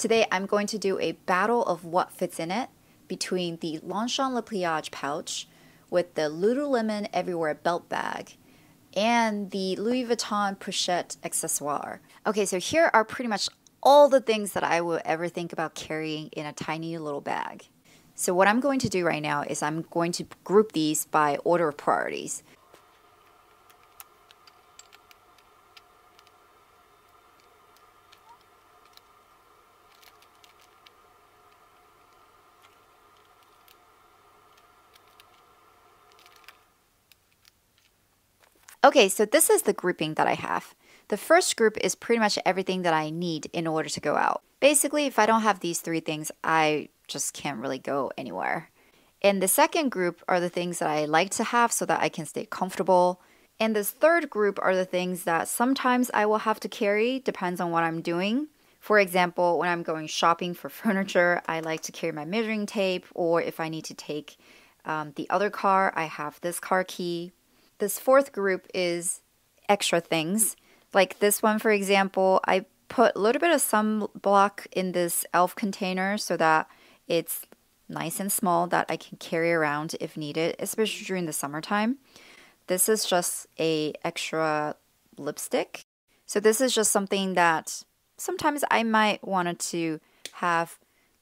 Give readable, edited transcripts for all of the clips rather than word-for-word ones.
Today I'm going to do a battle of what fits in it between the Longchamp Le Pliage pouch with the Lululemon Everywhere belt bag and the Louis Vuitton Pochette Accessoires. Okay, so here are pretty much all the things that I would ever think about carrying in a tiny little bag. So what I'm going to do right now is I'm going to group these by order of priorities. Okay, so this is the grouping that I have. The first group is pretty much everything that I need in order to go out. Basically, if I don't have these three things, I just can't really go anywhere. And the second group are the things that I like to have so that I can stay comfortable. And this third group are the things that sometimes I will have to carry, depends on what I'm doing. For example, when I'm going shopping for furniture, I like to carry my measuring tape, or if I need to take the other car, I have this car key. This fourth group is extra things. Like this one, for example, I put a little bit of sunblock in this LV container so that it's nice and small that I can carry around if needed, especially during the summertime. This is just a extra lipstick. So this is just something that sometimes I might want to have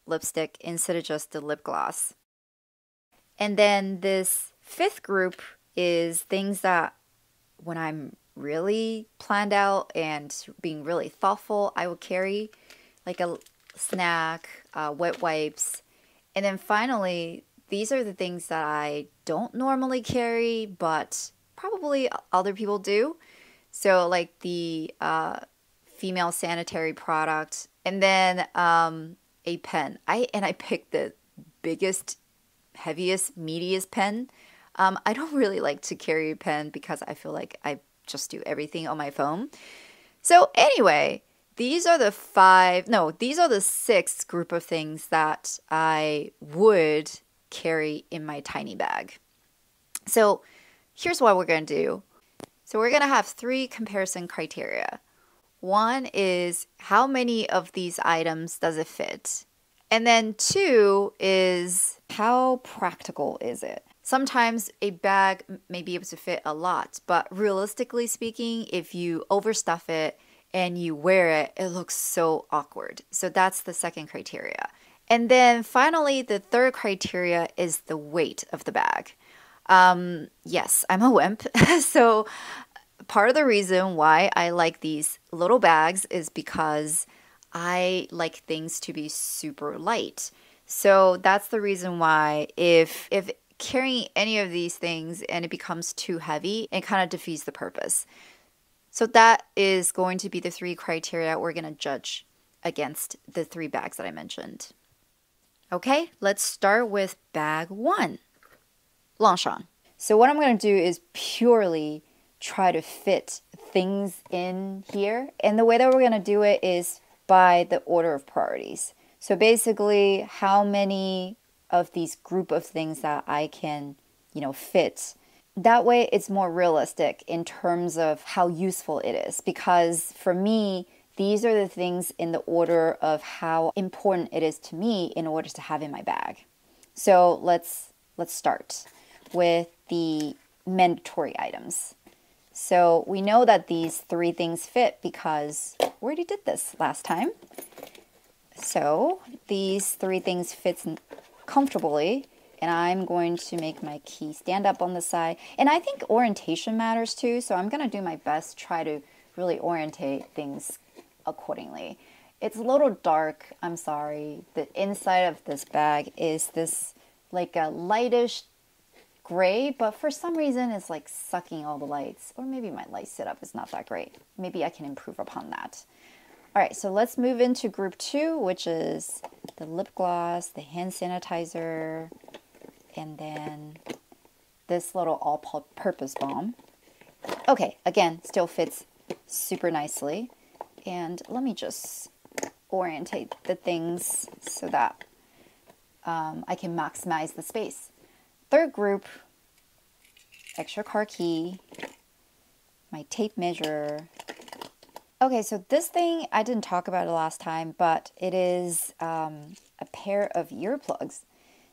lipstick instead of just the lip gloss. And then this fifth group is things that when I'm really planned out and being really thoughtful, I will carry, like a snack, wet wipes. And then finally, these are the things that I don't normally carry, but probably other people do. So like the female sanitary product, and then a pen. I picked the biggest, heaviest, meatiest pen. I don't really like to carry a pen because I feel like I just do everything on my phone. So anyway, these are the six group of things that I would carry in my tiny bag. So here's what we're going to do. So we're going to have three comparison criteria. One is how many of these items does it fit? And then two is how practical is it? Sometimes a bag may be able to fit a lot, but realistically speaking, if you overstuff it and you wear it, it looks so awkward. So that's the second criteria. And then finally, the third criteria is the weight of the bag. Yes, I'm a wimp. So part of the reason why I like these little bags is because I like things to be super light. So that's the reason why if carrying any of these things and it becomes too heavy, it kind of defeats the purpose. So that is going to be the three criteria we're going to judge against the three bags that I mentioned. Okay, let's start with bag one, Longchamp. So what I'm going to do is purely try to fit things in here. And the way that we're going to do it is by the order of priorities. So basically, how many of these group of things that I can, fit. That way it's more realistic in terms of how useful it is. Because for me, these are the things in the order of how important it is to me in order to have in my bag. So let's start with the mandatory items. So we know that these three things fit because we already did this last time. So these three things fit comfortably, and I'm going to make my key stand up on the side. And I think orientation matters too, so I'm going to do my best to try to really orientate things accordingly. It's a little dark, I'm sorry. The inside of this bag is this like a lightish gray, but for some reason it's like sucking all the lights. Or maybe my light setup is not that great. Maybe I can improve upon that. All right, so let's move into group two, which is the lip gloss, the hand sanitizer, and then this little all-purpose balm. Okay, again, still fits super nicely. And let me just orientate the things so that I can maximize the space. Third group, extra car key, my tape measure. Okay, so this thing, I didn't talk about it last time, but it is a pair of earplugs.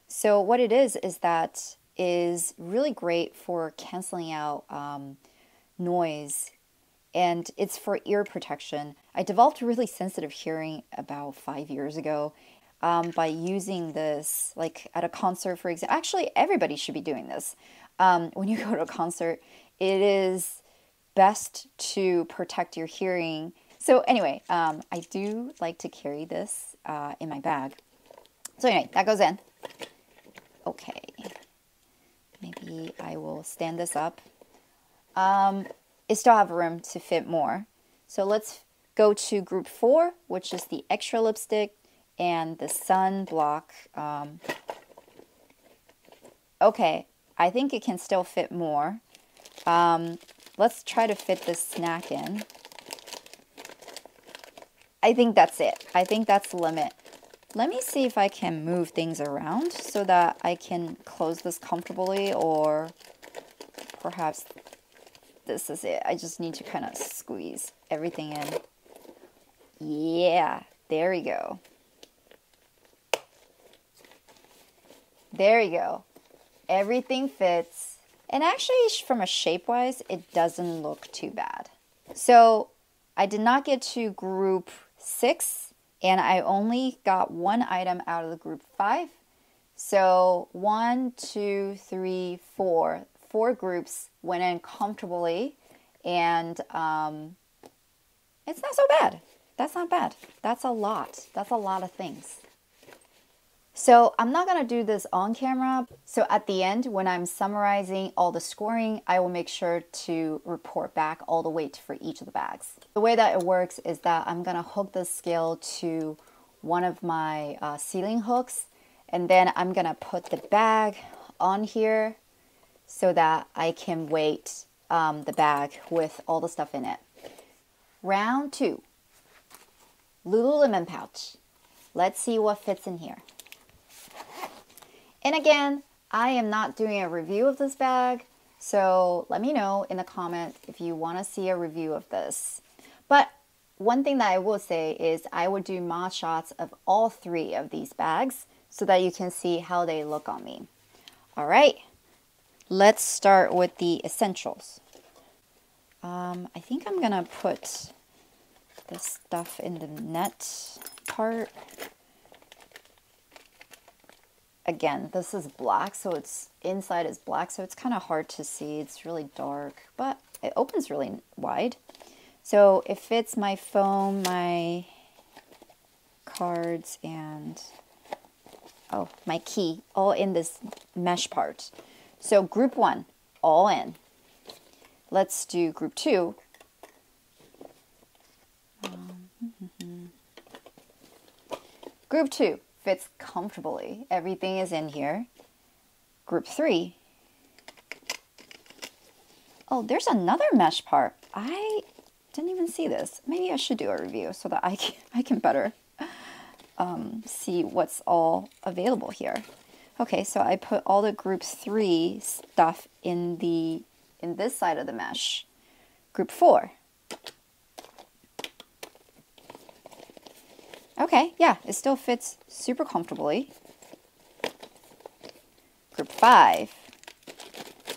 So what it is that is really great for canceling out noise, and it's for ear protection. I developed really sensitive hearing about 5 years ago by using this, like at a concert, for example. Actually, everybody should be doing this. When you go to a concert, it is best to protect your hearing. So anyway, I do like to carry this in my bag. So anyway, that goes in. Okay, maybe I will stand this up. It still have room to fit more. So let's go to group 4, which is the extra lipstick and the sunblock. Okay, I think it can still fit more. Let's try to fit this snack in. I think that's it. I think that's the limit. Let me see if I can move things around so that I can close this comfortably, or perhaps this is it. I just need to kind of squeeze everything in. Yeah, there we go. There you go. Everything fits. And actually, from a shape-wise, it doesn't look too bad. So I did not get to group 6, and I only got one item out of the group 5. So 1, 2, 3, 4. 4 groups went in comfortably, and it's not so bad. That's not bad. That's a lot. That's a lot of things. So I'm not going to do this on camera. So at the end, when I'm summarizing all the scoring, I will make sure to report back all the weight for each of the bags. The way that it works is that I'm going to hook the scale to one of my ceiling hooks, and then I'm going to put the bag on here so that I can weight the bag with all the stuff in it. Round 2, Lululemon pouch. Let's see what fits in here. And again, I am not doing a review of this bag, so let me know in the comment if you want to see a review of this. But one thing that I will say is I would do mod shots of all 3 of these bags so that you can see how they look on me. All right, let's start with the essentials. I think I'm gonna put this stuff in the net part. Again, this is black, so it's inside is black, so it's kind of hard to see. It's really dark, but it opens really wide. So it fits my phone, my cards, and my key, all in this mesh part. So group 1, all in. Let's do group 2. Group 2 fits comfortably. Everything is in here. Group 3. Oh, there's another mesh part. I didn't even see this. Maybe I should do a review so that I can better see what's all available here. Okay, so I put all the group 3 stuff in this side of the mesh. Group 4. Okay, yeah, it still fits super comfortably. Group 5.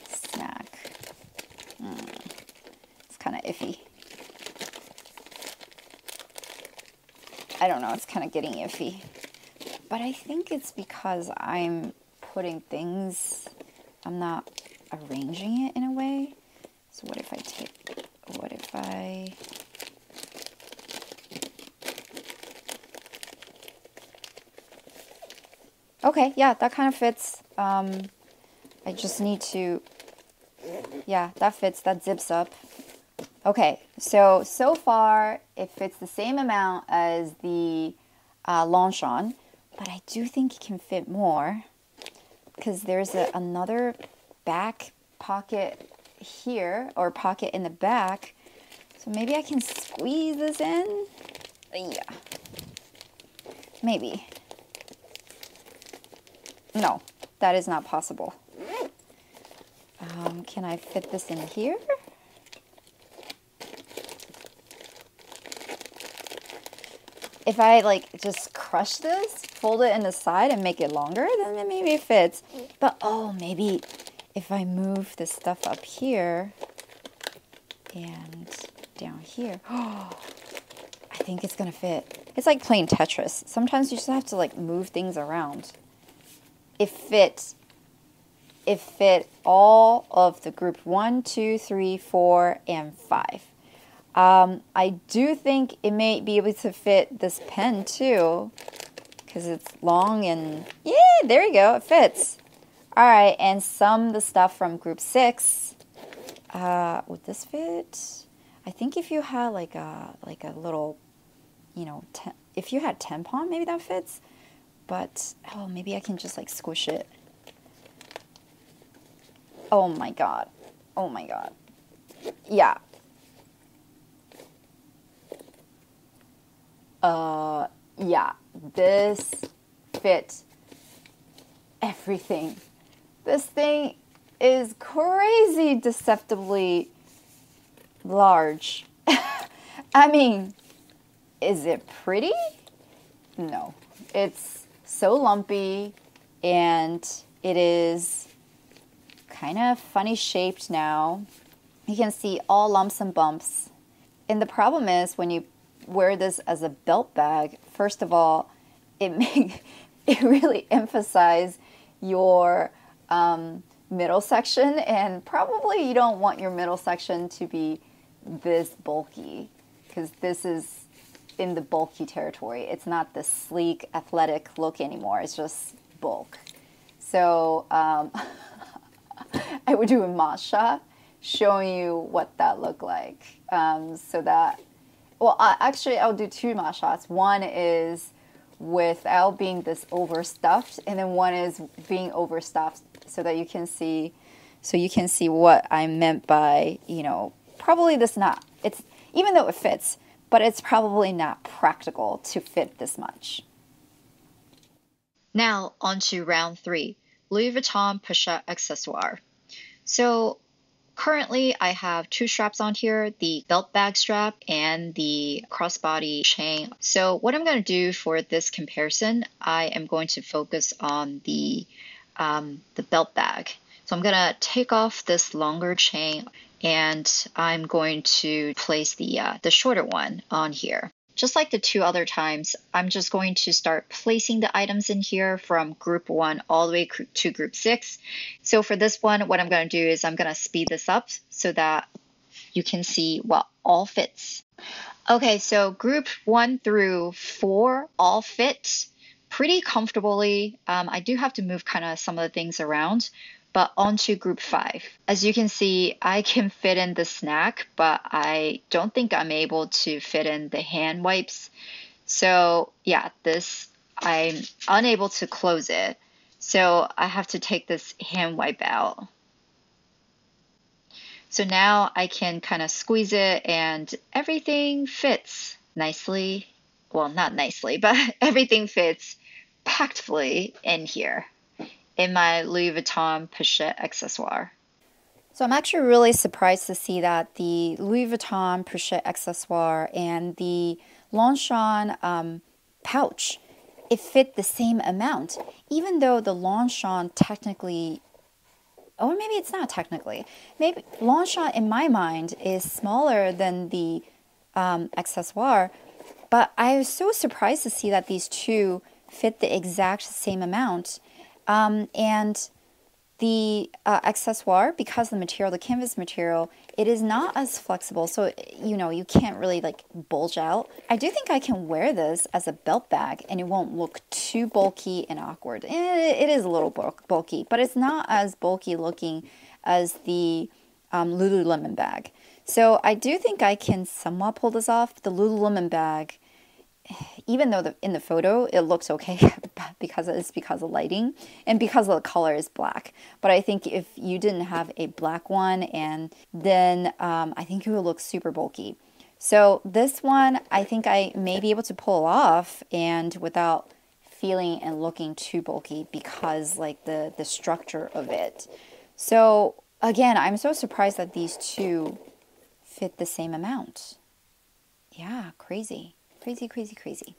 Snack. It's kind of iffy. I don't know, it's kind of getting iffy. But I think it's because I'm putting things, I'm not arranging it in a way. So what if I okay, yeah, that kind of fits. I just need to, yeah, that fits, that zips up. Okay, so far it fits the same amount as the Longchamp, but I do think it can fit more because there's another back pocket here, or pocket in the back. So maybe I can squeeze this in. Yeah, maybe. No, that is not possible. Can I fit this in here? if I like just crush this, fold it in the side and make it longer, then maybe it fits. But oh, maybe if I move this stuff up here and down here, oh, I think it's gonna fit. It's like playing Tetris. Sometimes you just have to like move things around. It fit all of the group 1, 2, 3, 4, and 5. I do think it may be able to fit this pen too, because it's long and yeah, there you go, it fits. All right, and some of the stuff from group 6. Would this fit? I think if you had like a little, you know, if you had tampon, maybe that fits. But oh, maybe I can just like squish it. Oh my god. Oh my god. Yeah. Yeah, this fit everything. This thing is crazy deceptively large. I mean, is it pretty? No. It's so lumpy and it is kind of funny shaped now. You can see all lumps and bumps. And the problem is when you wear this as a belt bag, first of all, it really emphasizes your middle section, and probably you don't want your middle section to be this bulky, because this is in the bulky territory. It's not the sleek, athletic look anymore. It's just bulk. So I would do a matcha showing you what that looked like. So that, well, actually I'll do 2 matchas. One is without being this overstuffed, and then one is being overstuffed, so that you can see, what I meant by, you know, probably this not, it's, even though it fits, but it's probably not practical to fit this much. Now on to round 3, Louis Vuitton Pochette Accessoires. So currently I have 2 straps on here, the belt bag strap and the crossbody chain. So what I'm going to do for this comparison, I am going to focus on the belt bag. So I'm going to take off this longer chain and I'm going to place the shorter one on here. Just like the 2 other times, I'm just going to start placing the items in here from group 1 all the way to group 6. So for this one, what I'm going to do is I'm going to speed this up so that you can see what all fits. Okay, so group 1 through 4 all fit pretty comfortably. I do have to move kind of some of the things around, but on to group 5. As you can see, I can fit in the snack, but I don't think I'm able to fit in the hand wipes. So yeah, this, I'm unable to close it. So I have to take this hand wipe out. So now I can kind of squeeze it and everything fits nicely. Well, not nicely, but everything fits pactfully in here, in my Louis Vuitton Pochette Accessoire. So I'm actually really surprised to see that the Louis Vuitton Pochette Accessoire and the Longchamp pouch, it fit the same amount, even though the Longchamp technically, or maybe it's not technically, maybe Longchamp in my mind is smaller than the accessoire, but I was so surprised to see that these 2 fit the exact same amount. And the accessoire, because the material, the canvas material, it is not as flexible, so you know, you can't really like bulge out. I do think I can wear this as a belt bag and it won't look too bulky and awkward. It is a little bulky, but it's not as bulky looking as the Lululemon bag. So I do think I can somewhat pull this off. The Lululemon bag, even though in the photo it looks okay because of lighting and because the color is black, but I think if you didn't have a black one, and then I think it would look super bulky. So this one I think I may be able to pull off and without feeling and looking too bulky, because like the structure of it. So again, I'm so surprised that these 2 fit the same amount. Yeah, crazy. Crazy, crazy, crazy.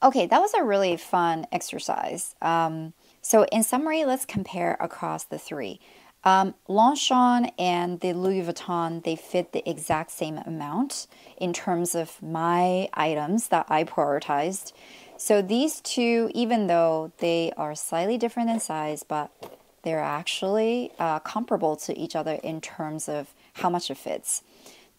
Okay, that was a really fun exercise. So in summary, let's compare across the three. Longchamp and the Louis Vuitton, they fit the exact same amount in terms of my items that I prioritized. So these two, even though they are slightly different in size, but they're actually comparable to each other in terms of how much it fits.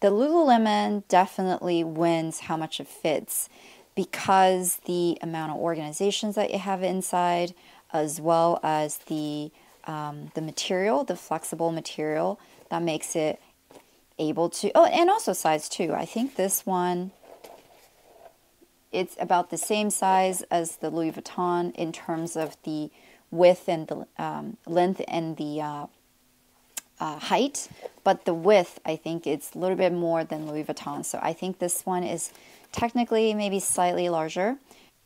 The Lululemon definitely wins how much it fits because the amount of organizations that you have inside, as well as the material, the flexible material that makes it able to. Oh, and also size too. I think this one, it's about the same size as the Louis Vuitton in terms of the width and the length and the height, but the width, I think it's a little bit more than Louis Vuitton. So I think this one is technically maybe slightly larger.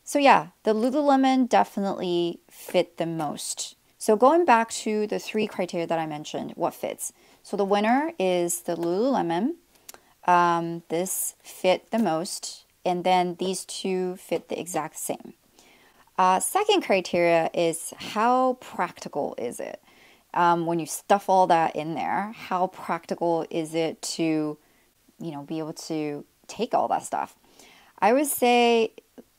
So yeah, the Lululemon definitely fit the most. So going back to the three criteria that I mentioned, what fits? So the winner is the Lululemon. This fit the most, and then these two fit the exact same. Second criteria is how practical is it? When you stuff all that in there, how practical is it to, be able to take all that stuff? I would say,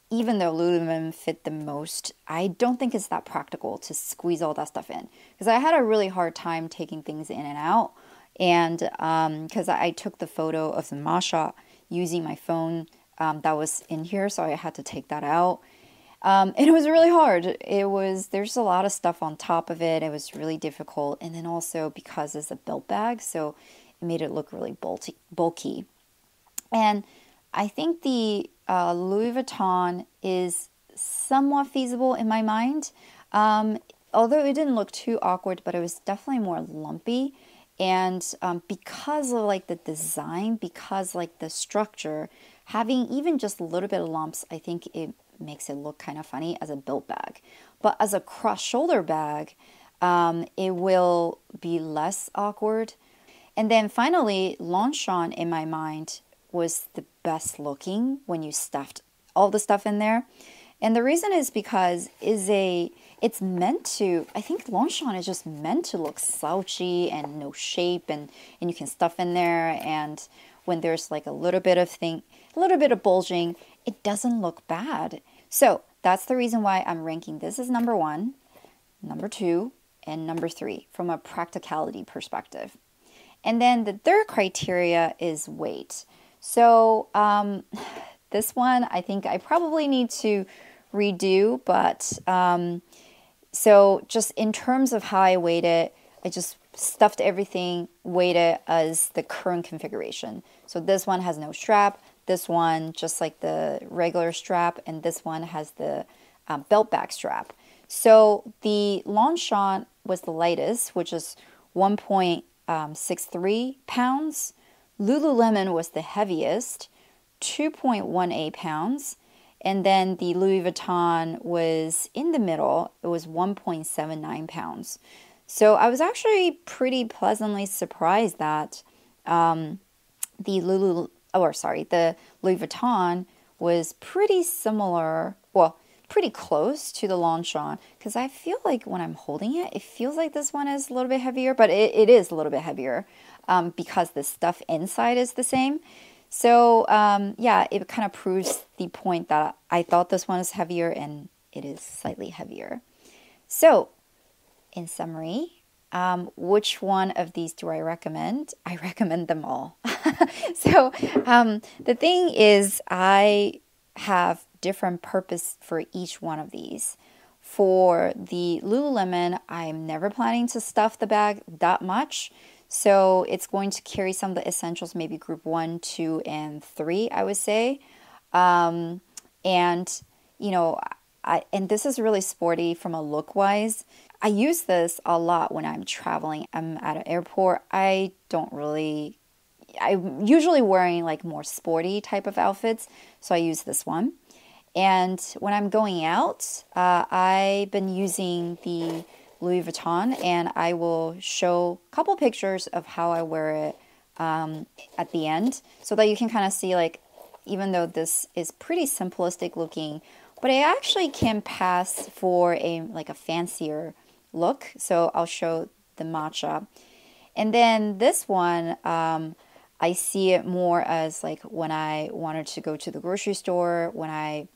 even though Lululemon fit the most, I don't think it's that practical to squeeze all that stuff in. Because I had a really hard time taking things in and out. And because I took the photo of the matcha using my phone that was in here, so I had to take that out. And it was really hard. There's a lot of stuff on top of it. It was really difficult. And then also because it's a belt bag, so it made it look really bulky. And I think the Louis Vuitton is somewhat feasible in my mind. Although it didn't look too awkward, but it was definitely more lumpy. And because of like the design, because like the structure, having even just a little bit of lumps, I think it makes it look kind of funny as a belt bag. But as a cross-shoulder bag, it will be less awkward. And then finally, Longchamp in my mind was the best looking when you stuffed all the stuff in there. And the reason is because it's meant to, I think Longchamp is just meant to look slouchy and no shape, and you can stuff in there, and when there's like a little bit of bulging, it doesn't look bad. So that's the reason why I'm ranking this as number 1, number 2, and number 3 from a practicality perspective. And then the third criteria is weight. So this one I think I probably need to redo, but so just in terms of how I weighed it, I just stuffed everything, weighed it as the current configuration. So this one has no strap, this one just like the regular strap, and this one has the belt bag strap. So the Longchamp was the lightest, which is 1.63 pounds. Lululemon was the heaviest, 2.18 pounds. And then the Louis Vuitton was in the middle. It was 1.79 pounds. So I was actually pretty pleasantly surprised that the Louis Vuitton was pretty similar, well, pretty close to the Longchamp, because I feel like when I'm holding it, it feels like this one is a little bit heavier, but it is a little bit heavier because the stuff inside is the same. So yeah, it kind of proves the point that I thought this one is heavier, and it is slightly heavier. So in summary, which one of these do I recommend? I recommend them all. So the thing is, I have different purpose for each one of these. For the Lululemon, I'm never planning to stuff the bag that much. So it's going to carry some of the essentials, maybe group 1, 2, and 3, I would say. And, and this is really sporty from a look-wise. I use this a lot when I'm traveling. I'm at an airport. I'm usually wearing like more sporty type of outfits, so I use this one. And when I'm going out, I've been using the Louis Vuitton, and I will show a couple pictures of how I wear it at the end, so that you can kind of see like even though this is pretty simplistic looking, but it actually can pass for like a fancier look. So I'll show the matcha. And then this one, I see it more as like when I wanted to go to the grocery store, when I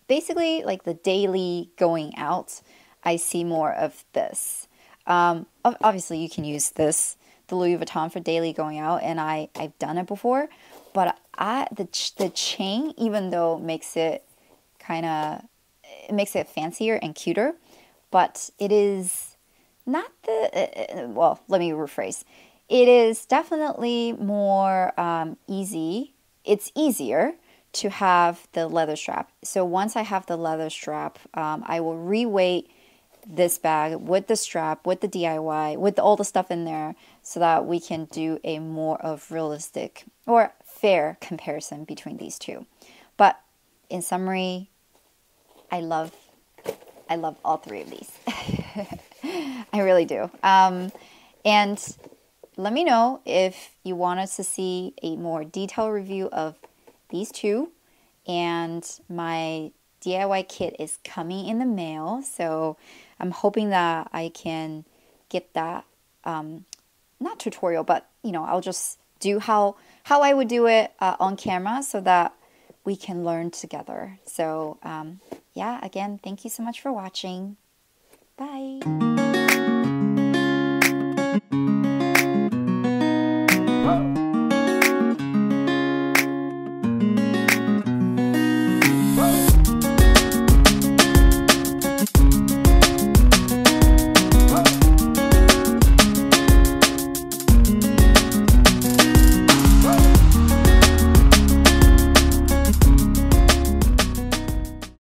basically like the daily going out, I see more of this. Obviously, you can use this, the Louis Vuitton, for daily going out, and I've done it before. But the chain, even though makes it it makes it fancier and cuter, but it is not well, let me rephrase. It is definitely more easy. It's easier to have the leather strap. So once I have the leather strap, I will reweight this bag with the strap, with the DIY, with all the stuff in there, so that we can do a more of realistic or fair comparison between these two. But in summary, I love all three of these. I really do. And let me know if you want us to see a more detailed review of these two. And my DIY kit is coming in the mail, so I'm hoping that I can get that, not tutorial, but I'll just do how I would do it on camera so that we can learn together. So yeah, again, thank you so much for watching. Bye.